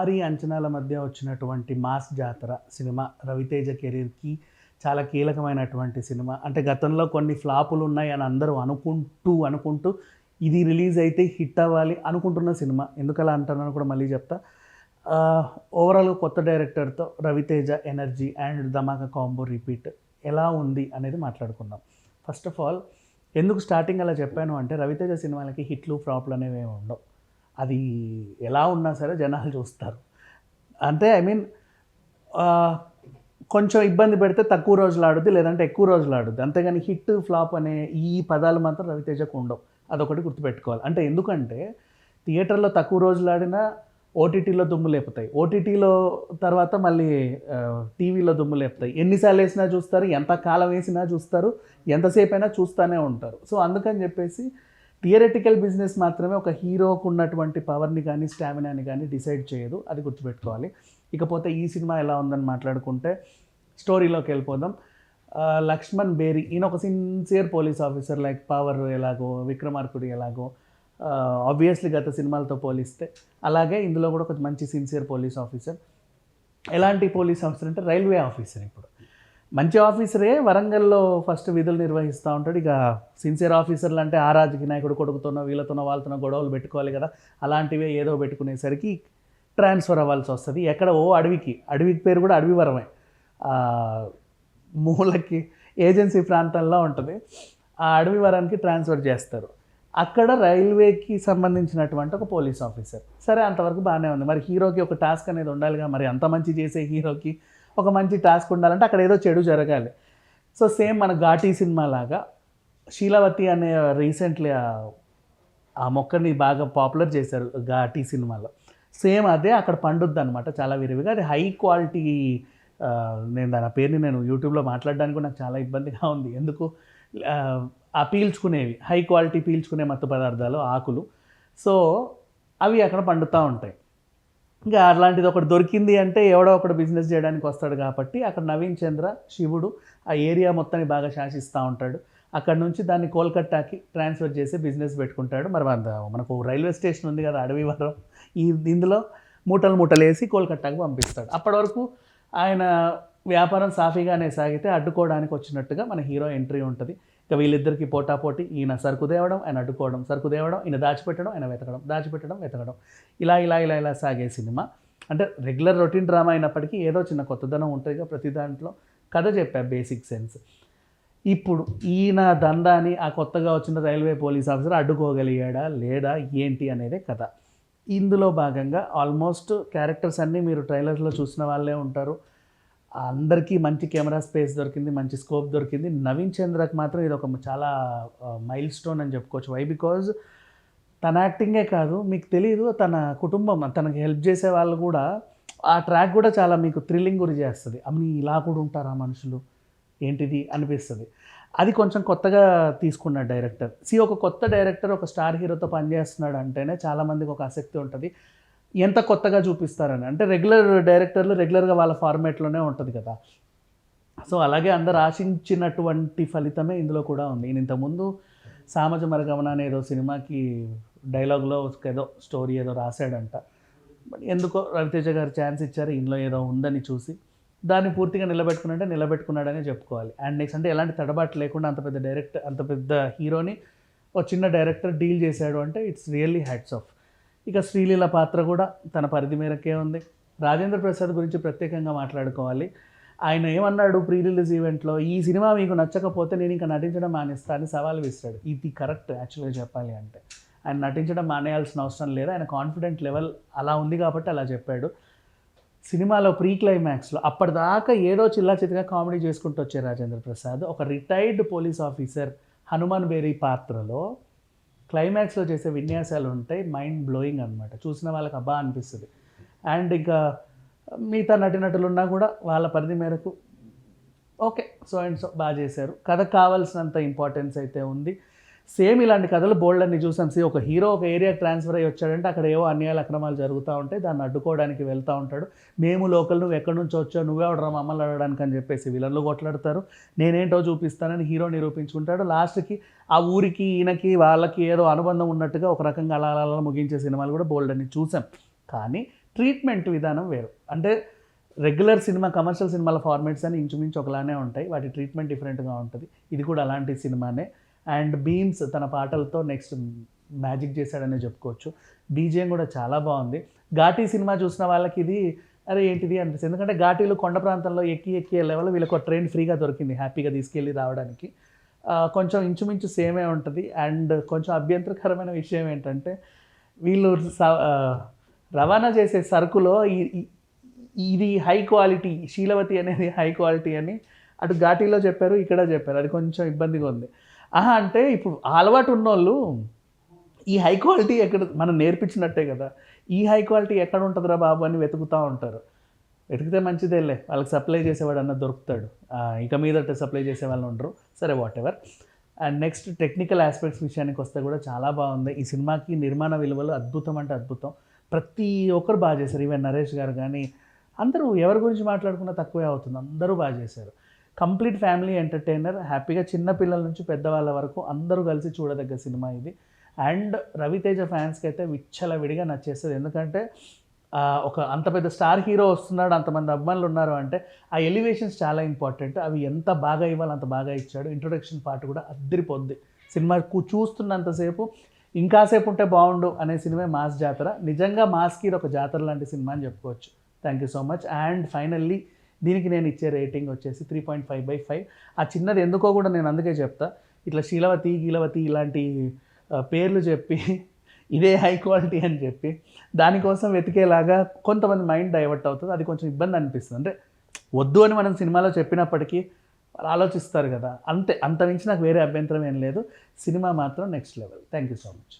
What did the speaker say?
భారీ అంచనాల మధ్య వచ్చినటువంటి మాస్ జాతర సినిమా రవితేజ కెరీర్‌కి చాలా కీలకమైనటువంటి సినిమా. అంటే గతంలో కొన్ని ఫ్లాపులు ఉన్నాయి అని అందరూ అనుకుంటూ ఇది రిలీజ్ అయితే హిట్ అవ్వాలి అనుకుంటున్న సినిమా. ఎందుకలా అంటున్నానో కూడా మళ్ళీ చెప్తా. ఓవరాల్‌గా కొత్త డైరెక్టర్‌తో Raviteja energy and Dhamaka combo repeat ఎలా ఉంది అనేది మాట్లాడుకుందాం. ఫస్ట్ ఆఫ్ ఆల్ ఎందుకు స్టార్టింగ్ అలా చెప్పాను అంటే రవితేజ సినిమాలకి హిట్లు, ఫ్లాప్‌లు అనేవేమి ఉండవు. అది ఎలా ఉన్నా సరే జనాలు చూస్తారు. అంటే ఐ మీన్ కొంచెం ఇబ్బంది పెడితే తక్కువ రోజులు ఆడుద్ది, లేదంటే ఎక్కువ రోజులు ఆడుద్ది. అంతేగాని హిట్, ఫ్లాప్ అనే ఈ పదాలు మాత్రం రవితేజకు ఉండవు. అదొకటి గుర్తుపెట్టుకోవాలి. అంటే ఎందుకంటే థియేటర్‌లో తక్కువ రోజులు ఆడినా ఓటీటీలో దుమ్ము లేపుతాయి. ఓటీటీలో తర్వాత మళ్ళీ టీవీలో దుమ్ము లేపుతాయి. ఎన్నిసార్లు వేసినా చూస్తారు, ఎంత కాలం వేసినా చూస్తారు, ఎంతసేపైనా చూస్తూనే ఉంటారు. సో అందుకని చెప్పేసి థియరిటికల్ బిజినెస్ మాత్రమే ఒక హీరోకు ఉన్నటువంటి పవర్ని కానీ స్టామినాని కానీ డిసైడ్ చేయదు. అది గుర్తుపెట్టుకోవాలి. ఇకపోతే ఈ సినిమా ఎలా ఉందని మాట్లాడుకుంటే స్టోరీలోకి వెళ్ళిపోదాం. లక్ష్మణ్ బేరి ఈయన ఒక sincere police officer. Like power ఎలాగో, విక్రమార్కుడు ఎలాగో ఆబ్వియస్లీ గత సినిమాలతో పోలిస్తే అలాగే ఇందులో కూడా ఒక మంచి సిన్సియర్ పోలీస్ ఆఫీసర్. ఎలాంటి పోలీస్ ఆఫీసర్ అంటే రైల్వే ఆఫీసర్. ఇప్పుడు మంచి ఆఫీసరే, వరంగల్లో ఫస్ట్ విధులు నిర్వహిస్తూ ఉంటాడు. ఇక సిన్సియర్ ఆఫీసర్లు అంటే ఆ రాజకీయ నాయకుడు కొడుకుతోనో వీళ్ళతోనో వాళ్ళతోనో గొడవలు పెట్టుకోవాలి కదా, అలాంటివే ఏదో పెట్టుకునేసరికి ట్రాన్స్ఫర్ అవ్వాల్సి వస్తుంది. ఎక్కడ అడవికి పేరు కూడా అడవివరమే. మూలకి ఏజెన్సీ ప్రాంతంలో ఉంటుంది. ఆ అడవివరానికి ట్రాన్స్ఫర్ చేస్తారు. అక్కడ రైల్వేకి సంబంధించినటువంటి ఒక పోలీస్ ఆఫీసర్. సరే, అంతవరకు బాగానే ఉంది. మరి హీరోకి ఒక టాస్క్ అనేది ఉండాలిగా. మరి అంత మంచి చేసే హీరోకి ఒక మంచి టాస్క్ ఉండాలంటే అక్కడ ఏదో చెడు జరగాలి. సో సేమ్ మన ఘాటీ సినిమా లాగా శీలవతి అనే రీసెంట్లీ ఆ మొక్కని బాగా పాపులర్ చేశారు ఘాటీ సినిమాలో. సేమ్ అదే అక్కడ పండుద్ది అనమాట చాలా విరివిగా. అది హై క్వాలిటీ. నేను దాని పేరుని నేను యూట్యూబ్లో మాట్లాడడానికి కూడా నాకు చాలా ఇబ్బందిగా ఉంది. ఎందుకు ఆ పీల్చుకునేవి హై క్వాలిటీ పీల్చుకునే మత్తు పదార్థాలు, ఆకులు. సో అవి అక్కడ పండుతూ ఉంటాయి. ఇంకా అలాంటిది ఒకటి దొరికింది అంటే ఎవడో ఒకడు బిజినెస్ చేయడానికి వస్తాడు కాబట్టి అక్కడ నవీన్ చంద్ర శివుడు ఆ ఏరియా మొత్తాన్ని బాగా శాసిస్తూ ఉంటాడు. అక్కడ నుంచి దాన్ని కోల్కట్టాకి ట్రాన్స్ఫర్ చేసి బిజినెస్ పెట్టుకుంటాడు. మరి మనకు రైల్వే స్టేషన్ ఉంది కదా అడవివరం, ఇందులో మూటలు వేసి కోల్కట్టాకి పంపిస్తాడు. అప్పటి వరకు ఆయన వ్యాపారం సాఫీగానే సాగితే అడ్డుకోవడానికి వచ్చినట్టుగా మన హీరో ఎంట్రీ ఉంటుంది. ఇక వీళ్ళిద్దరికి పోటాపోటీ, ఈయన సరుకు తేవడం, ఆయన అడ్డుకోవడం, సరుకు తేవడం, ఈయన దాచిపెట్టడం, ఆయన వెతకడం, ఇలా సాగే సినిమా. అంటే రెగ్యులర్ రొటీన్ డ్రామా అయినప్పటికీ ఏదో చిన్న కొత్తదనం ఉంటుంది ప్రతి దాంట్లో. కథ చెప్పా బేసిక్ సెన్స్. ఇప్పుడు ఈయన దందాని ఆ కొత్తగా వచ్చిన రైల్వే పోలీస్ ఆఫీసర్ అడ్డుకోగలిగాడా లేదా ఏంటి అనేదే కథ. ఇందులో భాగంగా ఆల్మోస్ట్ క్యారెక్టర్స్ అన్నీ మీరు ట్రైలర్స్లో చూసిన వాళ్ళే ఉంటారు. అందరికీ మంచి కెమెరా స్పేస్ దొరికింది, మంచి స్కోప్ దొరికింది. నవీన్ చంద్రకి మాత్రం ఇది ఒక చాలా మైల్ స్టోన్ అని చెప్పుకోవచ్చు. వై బికాజ్ తన యాక్టింగే కాదు, మీకు తెలియదు తన కుటుంబం, తనకి హెల్ప్ చేసే వాళ్ళు కూడా ఆ ట్రాక్ కూడా చాలా మీకు థ్రిల్లింగ్ గురి చేస్తుంది. అమ్మి ఇలా కూడా ఉంటారా మనుషులు, ఏంటిది అనిపిస్తుంది. అది కొంచెం కొత్తగా తీసుకున్నాడు డైరెక్టర్. ఒక కొత్త డైరెక్టర్ ఒక స్టార్ హీరోతో పనిచేస్తున్నాడు అంటేనే చాలామందికి ఒక ఆసక్తి ఉంటుంది, ఎంత కొత్తగా చూపిస్తారని. అంటే రెగ్యులర్ డైరెక్టర్లు రెగ్యులర్గా వాళ్ళ ఫార్మేట్లోనే ఉంటుంది కదా. సో అలాగే అందరు ఆశించినటువంటి ఫలితమే ఇందులో కూడా ఉంది. నేను ఇంతకుముందు సామాజ మరగమన అనే ఏదో సినిమాకి డైలాగ్లో ఏదో స్టోరీ ఏదో రాశాడంట. బట్ ఎందుకో రవితేజ గారు ఛాన్స్ ఇచ్చారు, ఇందులో ఏదో ఉందని చూసి దాన్ని పూర్తిగా నిలబెట్టుకున్నాడనే చెప్పుకోవాలి. అండ్ నెక్స్ట్ అంటే ఎలాంటి తడబాటు లేకుండా అంత పెద్ద హీరోని ఒక చిన్న డైరెక్టర్ డీల్ చేశాడు అంటే ఇట్స్ రియల్లీ హ్యాట్స్ ఆఫ్. ఇక శ్రీలీల పాత్ర కూడా తన పరిధి మేరకే ఉంది. రాజేంద్ర ప్రసాద్ గురించి ప్రత్యేకంగా మాట్లాడుకోవాలి. ఆయన ఏమన్నాడు ప్రీ రిలీజ్ ఈవెంట్లో, ఈ సినిమా మీకు నచ్చకపోతే నేను ఇంకా నటించడం మానేస్తా అని సవాల్ విసిరాడు. ఇది కరెక్ట్ యాక్చువల్గా చెప్పాలి అంటే. ఆయన నటించడం మానేయాల్సిన అవసరం లేదు, ఆయన కాన్ఫిడెంట్ లెవెల్ అలా ఉంది కాబట్టి అలా చెప్పాడు. సినిమాలో ప్రీ క్లైమాక్స్లో అప్పటిదాకా ఏదో చిల్లాచితగా కామెడీ చేసుకుంటూ వచ్చే రాజేంద్ర ప్రసాద్ ఒక రిటైర్డ్ పోలీస్ ఆఫీసర్ హనుమాన్ బేరీ పాత్రలో క్లైమాక్స్లో చేసే విన్యాసాలు ఉంటాయి, మైండ్ బ్లోయింగ్ అనమాట. చూసిన వాళ్ళకి అబ్బా అనిపిస్తుంది. అండ్ ఇంకా మిగతా నటినటులున్నా కూడా వాళ్ళ పరిధి మేరకు ఓకే సో బాగా చేశారు. కథకు కావాల్సినంత ఇంపార్టెన్స్ అయితే ఉంది. సేమ్ ఇలాంటి కథలు బోల్డ్ అన్ని చూసాం. ఒక హీరో ఒక ఏరియాకి ట్రాన్స్ఫర్ అయ్యి వచ్చాడంటే అక్కడ ఏవో అన్యాయాలు అక్రమాలు జరుగుతూ ఉంటాయి, దాన్ని అడ్డుకోవడానికి వెళ్తూ ఉంటాడు. మేము లోకల్, నువ్వు ఎక్కడి నుంచి వచ్చావు, నువ్వెవడరా మమ్మల్ని అడగడానికి అని చెప్పేసి విలన్లు కొట్లాడతారు. నేనేంటో చూపిస్తానని హీరో నిరూపించుకుంటాడు. లాస్ట్కి ఆ ఊరికి వాళ్ళకి ఏదో అనుబంధం ఉన్నట్టుగా ఒక రకంగా అలా ముగించే సినిమాలు కూడా బోల్డ్ అన్ని చూసాం. కానీ ట్రీట్మెంట్ విధానం వేరు. అంటే రెగ్యులర్ సినిమా, కమర్షియల్ సినిమాల ఫార్మాట్స్ అని ఇంచుమించు ఒకలానే ఉంటాయి, వాటి ట్రీట్మెంట్ డిఫరెంట్గా ఉంటుంది. ఇది కూడా అలాంటి సినిమానే. అండ్ బీమ్స్ తన పాటలతో నెక్స్ట్ మ్యాజిక్ చేశాడనే చెప్పుకోవచ్చు. బీజిఎం కూడా చాలా బాగుంది. ఘాటీ సినిమా చూసిన వాళ్ళకి ఇది అరే ఏంటిది అనిపిస్తుంది, ఎందుకంటే ఘాటీలు కొండ ప్రాంతంలో ఎక్కి లెవెల్ వీళ్ళకి ఒక ట్రైన్ ఫ్రీగా దొరికింది హ్యాపీగా తీసుకెళ్ళి రావడానికి. కొంచెం ఇంచుమించు సేమే ఉంటుంది. అండ్ కొంచెం అభ్యంతరకరమైన విషయం ఏంటంటే వీళ్ళు రవాణా చేసే సరుకులో ఇది హై క్వాలిటీ, శీలవతి అనేది హై క్వాలిటీ అని అటు ఘాటీలో చెప్పారు, ఇక్కడ చెప్పారు. అది కొంచెం ఇబ్బందిగా ఉంది. అంటే ఇప్పుడు అలవాటు ఉన్నోళ్ళు ఈ హై క్వాలిటీ ఎక్కడ మనం నేర్పించినట్టే కదా, ఈ హై క్వాలిటీ ఎక్కడ ఉంటుందిరా బాబు అని వెతుకుతూ ఉంటారు. వెతికితే మంచిదేలే, వాళ్ళకి సప్లై చేసేవాడు అన్న దొరుకుతాడు, ఇక మీదట సప్లై చేసే వాళ్ళు ఉండరు. సరే what ever. And next technical aspects విషయానికి వస్తే కూడా చాలా బాగుంది. ఈ సినిమాకి నిర్మాణ విలువలు అద్భుతం అంటే అద్భుతం. ప్రతి ఒక్కరు బాగా చేశారు. ఈవెన్ నరేష్ గారు కానీ అందరూ ఎవరి గురించి మాట్లాడుకున్నా తక్కువే అవుతుంది, అందరూ బాగా చేశారు. కంప్లీట్ ఫ్యామిలీ ఎంటర్టైనర్, హ్యాపీగా చిన్న పిల్లల నుంచి పెద్దవాళ్ళ వరకు అందరూ కలిసి చూడదగ్గ సినిమా ఇది. అండ్ రవితేజ ఫ్యాన్స్కి అయితే విచ్చలవిడిగా నచ్చేస్తుంది. ఎందుకంటే ఒక అంత పెద్ద స్టార్ హీరో వస్తున్నాడు, అంతమంది అభిమానులు ఉన్నారు అంటే ఆ ఎలివేషన్స్ చాలా ఇంపార్టెంట్. అవి ఎంత బాగా ఇవ్వాలి అంత బాగా ఇచ్చాడు. ఇంట్రొడక్షన్ పార్ట్ కూడా అద్దరిపోద్ది. సినిమా చూస్తున్నంతసేపు ఇంకాసేపు ఉంటే బాగుండు అనే సినిమా మాస్ జాతర. నిజంగా మాస్కి ఇది ఒక జాతర లాంటి సినిమా అని చెప్పుకోవచ్చు. Thank you so much. And finally దీనికి నేను ఇచ్చే రేటింగ్ వచ్చేసి 3.5/5. ఆ చిన్నది ఎందుకో కూడా నేను అందుకే చెప్తా, ఇట్లా శీలవతి గీలవతి ఇలాంటి పేర్లు చెప్పి ఇదే హై క్వాలిటీ అని చెప్పి దానికోసం వెతికేలాగా కొంతమంది మైండ్ డైవర్ట్ అవుతుంది. అది కొంచెం ఇబ్బంది అనిపిస్తుంది. అంటే వద్దు అని మనం సినిమాలో చెప్పినప్పటికీ వాళ్ళు ఆలోచిస్తారు కదా, అంతే. అంత మించి నాకు వేరే అభ్యంతరం ఏం లేదు. సినిమా మాత్రం next level. Thank you so much.